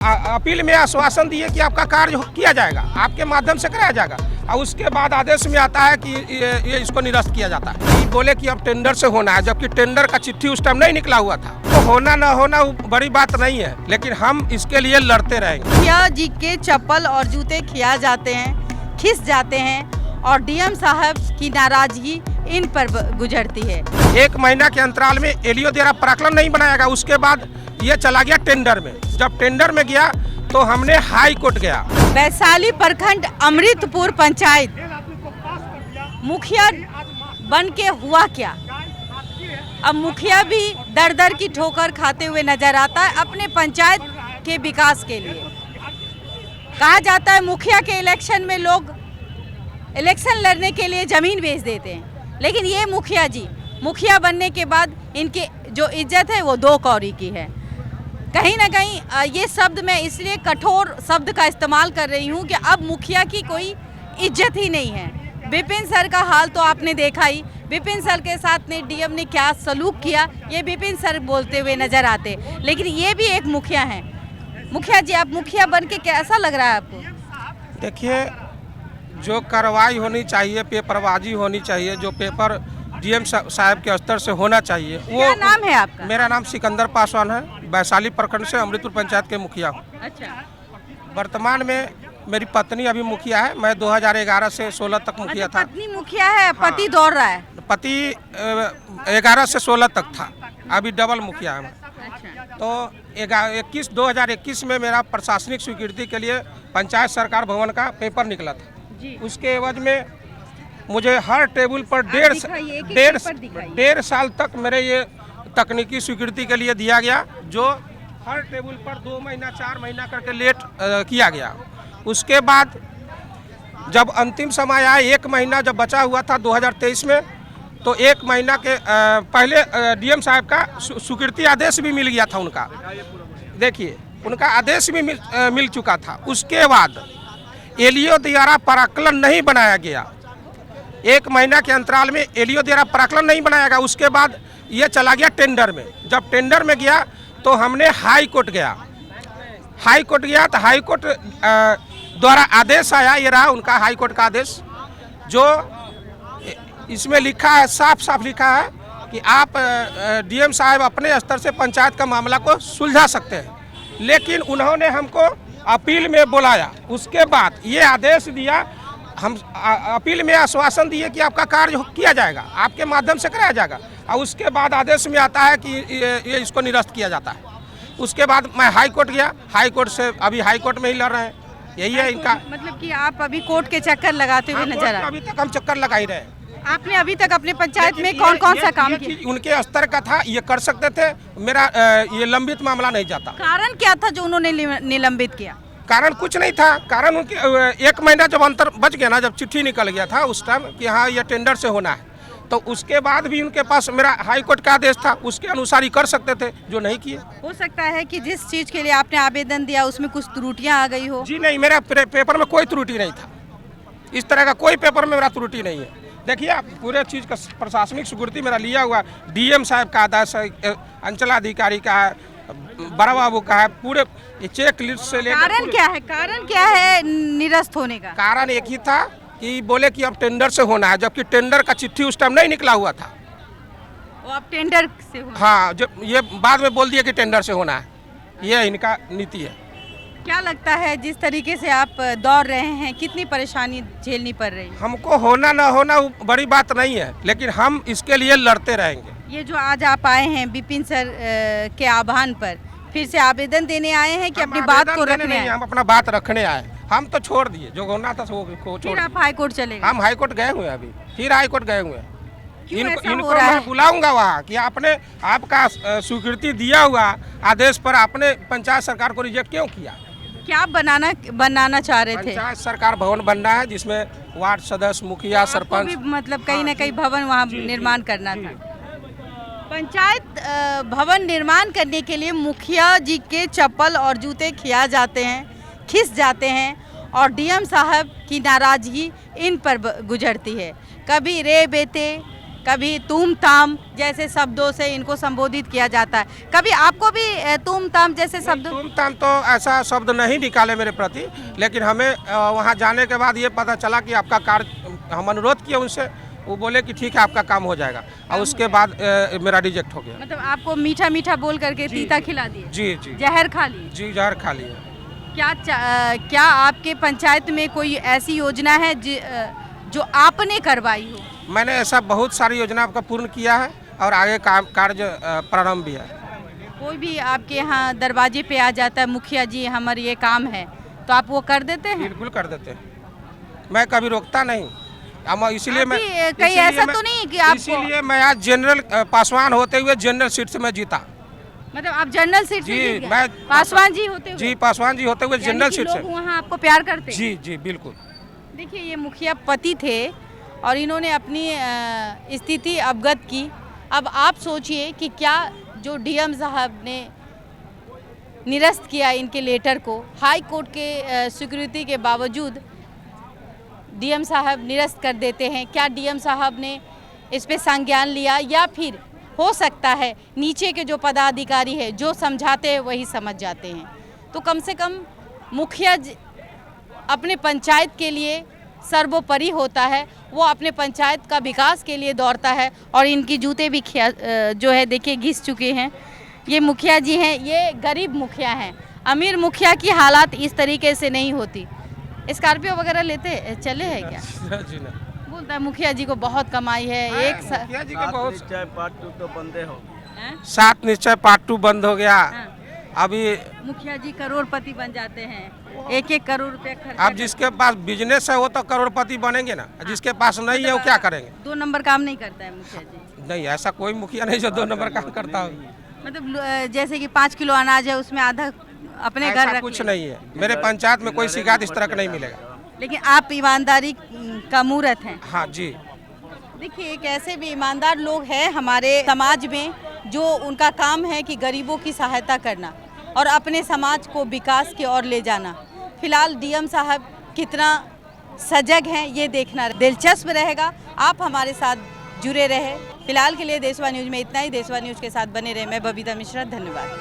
Appeal में आश्वासन दिए कि आपका कार्य किया जाएगा, आपके माध्यम से कराया जाएगा, और उसके बाद आदेश में आता है कि ये इसको निरस्त किया जाता है। बोले कि अब टेंडर से होना है, जबकि टेंडर का चिट्ठी उस टाइम नहीं निकला हुआ था। तो होना न होना बड़ी बात नहीं है, लेकिन हम इसके लिए लड़ते रहेंगे। मुखिया जी के चप्पल और जूते खिया जाते हैं, खिस जाते हैं, और डीएम साहब की नाराजगी इन पर गुजरती है। 1 महीना के अंतराल में एलईओ द्वारा प्राक्कलन नहीं बनाएगा, उसके बाद ये चला गया टेंडर में। जब टेंडर में गया तो हमने हाई कोर्ट गया। वैशाली प्रखंड अमृतपुर पंचायत मुखिया बन के हुआ क्या? अब मुखिया भी दर दर की ठोकर खाते हुए नजर आता है अपने पंचायत के विकास के लिए। कहा जाता है मुखिया के इलेक्शन में लोग इलेक्शन लड़ने के लिए जमीन बेच देते हैं, लेकिन ये मुखिया जी मुखिया बनने के बाद इनकी जो इज्जत है वो 2 कौड़ी की है। कहीं ना कहीं ये शब्द मैं इसलिए कठोर शब्द का इस्तेमाल कर रही हूँ कि अब मुखिया की कोई इज्जत ही नहीं है। विपिन सर का हाल तो आपने देखा ही, विपिन सर के साथ ने डीएम ने क्या सलूक किया ये विपिन सर बोलते हुए नजर आते, लेकिन ये भी एक मुखिया हैं। मुखिया जी, आप मुखिया बन के कैसा लग रहा है आपको? देखिए, जो कार्रवाई होनी चाहिए, पेपरबाजी होनी चाहिए, जो पेपर डीएम साहब के स्तर से होना चाहिए, वो। क्या नाम है आपका? मेरा नाम सिकंदर पासवान है, वैशाली प्रखंड से अमृतपुर पंचायत के मुखिया हूँ। अच्छा। वर्तमान में मेरी पत्नी अभी मुखिया है, मैं 2011 से 16 तक मुखिया था। पत्नी मुखिया है, पति दौड़ रहा है। पति 11 से 16 तक था, अभी डबल मुखिया है। अच्छा। तो 2021 में मेरा प्रशासनिक स्वीकृति के लिए पंचायत सरकार भवन का पेपर निकला था जी। उसके एवज में मुझे हर टेबल पर डेढ़ साल तक मेरे ये तकनीकी स्वीकृति के लिए दिया गया, जो हर टेबल पर 2 महीना 4 महीना करके लेट किया गया। उसके बाद जब अंतिम समय आया, 1 महीना जब बचा हुआ था 2023 में, तो 1 महीना के पहले डीएम साहब का स्वीकृति आदेश भी मिल गया था उनका। देखिए, उनका आदेश भी मिल चुका था। उसके बाद एलईओ द्वारा प्राक्कलन नहीं बनाया गया। 1 महीना के अंतराल में एलईओ द्वारा प्राक्कलन नहीं बनाएगा, उसके बाद ये चला गया टेंडर में। जब टेंडर में गया तो हमने हाई कोर्ट गया। हाई कोर्ट गया तो हाई कोर्ट द्वारा आदेश आया, ये रहा उनका हाई कोर्ट का आदेश, जो इसमें लिखा है, साफ साफ लिखा है कि आप डीएम साहब अपने स्तर से पंचायत का मामला को सुलझा सकते हैं। लेकिन उन्होंने हमको अपील में बुलाया, उसके बाद ये आदेश दिया, हम अपील में आश्वासन दिए कि आपका कार्य किया जाएगा, आपके माध्यम से कराया जाएगा, और उसके बाद आदेश में आता है कि ये इसको निरस्त किया जाता है। उसके बाद मैं हाई कोर्ट गया, हाई कोर्ट से अभी हाई कोर्ट में ही लड़ रहे हैं। यही है इनका मतलब कि आप अभी कोर्ट के चक्कर लगाते हुए नजर आए। अभी तक हम चक्कर लगा ही रहे। आपने अभी तक अपने पंचायत में कौन कौन सा काम किया? उनके स्तर का था, ये कर सकते थे, मेरा ये लंबित मामला नहीं जाता। कारण क्या था जो उन्होंने निलंबित किया? कारण कुछ नहीं था, कारण उनके 1 महीना जब अंतर बच गया ना, जब चिट्ठी निकल गया था उस टाइम कि हाँ ये टेंडर से होना है, तो उसके बाद भी उनके पास मेरा हाई कोर्ट का आदेश था, उसके अनुसार ही कर सकते थे, जो नहीं किए। हो सकता है कि जिस चीज के लिए आपने आवेदन दिया उसमें कुछ त्रुटियां आ गई हो। जी नहीं, मेरा पेपर में कोई त्रुटि नहीं था, इस तरह का कोई पेपर में मेरा त्रुटि नहीं है। देखिए, आप पूरे चीज़ का प्रशासनिक स्वीकृति मेरा लिया हुआ, डीएम साहब का आदेश है, अंचलाधिकारी का है, बड़ा बाबू का है, पूरे चेक लिस्ट से लेकर। कारण क्या है निरस्त होने का? कारण एक ही था कि बोले कि अब टेंडर से होना है, जबकि टेंडर का चिट्ठी उस टाइम नहीं निकला हुआ था। वो अब टेंडर से होना? हाँ, जब ये बाद में बोल दिया कि टेंडर से होना है, ये इनका नीति है। क्या लगता है जिस तरीके से आप दौड़ रहे हैं, कितनी परेशानी झेलनी पड़ रही है? हमको होना न होना बड़ी बात नहीं है, लेकिन हम इसके लिए लड़ते रहेंगे। ये जो आज आप आए हैं विपिन सर के आह्वान पर, फिर से आवेदन देने आए हैं कि अपनी बात को रखने आए? हम अपना बात रखने आए, हम तो छोड़ दिए, जो होना था वो छोड़। आप हाई कोर्ट चले गए? हम हाई कोर्ट गए हुए हैं, अभी फिर हाई कोर्ट गए हुए हैं। इनको मैं मैं बुलाऊंगा वहाँ कि आपने आपका स्वीकृति दिया हुआ आदेश पर आपने पंचायत सरकार को रिजेक्ट क्यों किया? क्या बनाना चाह रहे थे? पंचायत सरकार भवन बनना है, जिसमें वार्ड सदस्य, मुखिया, सरपंच, मतलब कहीं ना कहीं भवन वहाँ निर्माण करना था। पंचायत भवन निर्माण करने के लिए मुखिया जी के चप्पल और जूते खिया जाते हैं, खिस जाते हैं, और डीएम साहब की नाराजगी इन पर गुजरती है। कभी रे बेटे, कभी तुम ताम जैसे शब्दों से इनको संबोधित किया जाता है। कभी आपको भी तुम ताम जैसे शब्द? तुम ताम तो ऐसा शब्द नहीं निकाले मेरे प्रति, लेकिन हमें वहाँ जाने के बाद ये पता चला कि आपका कार्य, हम अनुरोध किए उनसे, वो बोले कि ठीक है आपका काम हो जाएगा, और उसके बाद मेरा रिजेक्ट हो गया। मतलब आपको मीठा मीठा बोल करके तीता खिला दिए? जी जी, जहर खा लिए? जी जहर खा लिए। क्या आपके पंचायत में कोई ऐसी योजना है जो आपने करवाई हो? मैंने ऐसा बहुत सारी योजना आपका पूर्ण किया है और आगे कार्य प्रारंभ भी है। कोई भी आपके यहाँ दरवाजे पे आ जाता है, मुखिया जी हमारे ये काम है, तो आप वो कर देते हैं? बिल्कुल कर देते हैं, मैं कभी रोकता नहीं। इसीलिए मैं कहीं ऐसा तो नहीं कि आपको, इसीलिए मैं आज जनरल पासवान होते हुए जनरल सीट से मैं जीता। मतलब आप जनरल सीट से जी, जीत गए? मैं पासवान जी होते हुए? जी, पासवान जी होते हुए जनरल सीट से। लोग वहाँ आपको प्यार करते हैं? जी जी बिल्कुल। देखिए, ये मुखिया पति थे और इन्होंने अपनी स्थिति अवगत की। अब आप सोचिए कि क्या जो डीएम साहब ने निरस्त किया इनके लेटर को, हाई कोर्ट के स्वीकृति के बावजूद डीएम साहब निरस्त कर देते हैं। क्या डीएम साहब ने इस पे संज्ञान लिया, या फिर हो सकता है नीचे के जो पदाधिकारी है जो समझाते हैं वही समझ जाते हैं? तो कम से कम मुखिया अपने पंचायत के लिए सर्वोपरि होता है, वो अपने पंचायत का विकास के लिए दौड़ता है। और इनकी जूते भी जो है देखिए घिस चुके हैं। ये मुखिया जी हैं, ये गरीब मुखिया हैं। अमीर मुखिया की हालात इस तरीके से नहीं होती। स्कॉर्पियो वगैरह लेते चले हैं क्या? जी ना। बोलता है मुखिया जी को बहुत कमाई है। मुखिया जी के बहुत निश्चय पार्ट 2 तो बंदे हो। 7 निश्चय पार्ट 2 बंद हो गया। अभी मुखिया जी करोड़पति बन जाते हैं, 1-1 करोड़ रुपए खर्च। अब जिसके पास बिजनेस है वो तो करोड़पति बनेंगे ना, जिसके पास नहीं है वो क्या करेंगे? 2 नंबर काम नहीं करता है मुखिया जी? नहीं, ऐसा कोई मुखिया नहीं जो 2 नंबर काम करता हो। मतलब जैसे कि 5 किलो अनाज है उसमें आधा अपने घर रख कुछ नहीं है। मेरे पंचायत में कोई शिकायत इस तरह का नहीं मिलेगा। लेकिन आप ईमानदारी का मूर्त हैं। हाँ जी। देखिए, एक ऐसे भी ईमानदार लोग हैं हमारे समाज में जो उनका काम है कि गरीबों की सहायता करना और अपने समाज को विकास की ओर ले जाना। फिलहाल डीएम साहब कितना सजग हैं ये देखना दिलचस्प रहेगा। आप हमारे साथ जुड़े रहे। फिलहाल के लिए देशवा न्यूज़ में इतना ही। देशवा न्यूज़ के साथ बने रहे। मैं बबीता मिश्रा, धन्यवाद।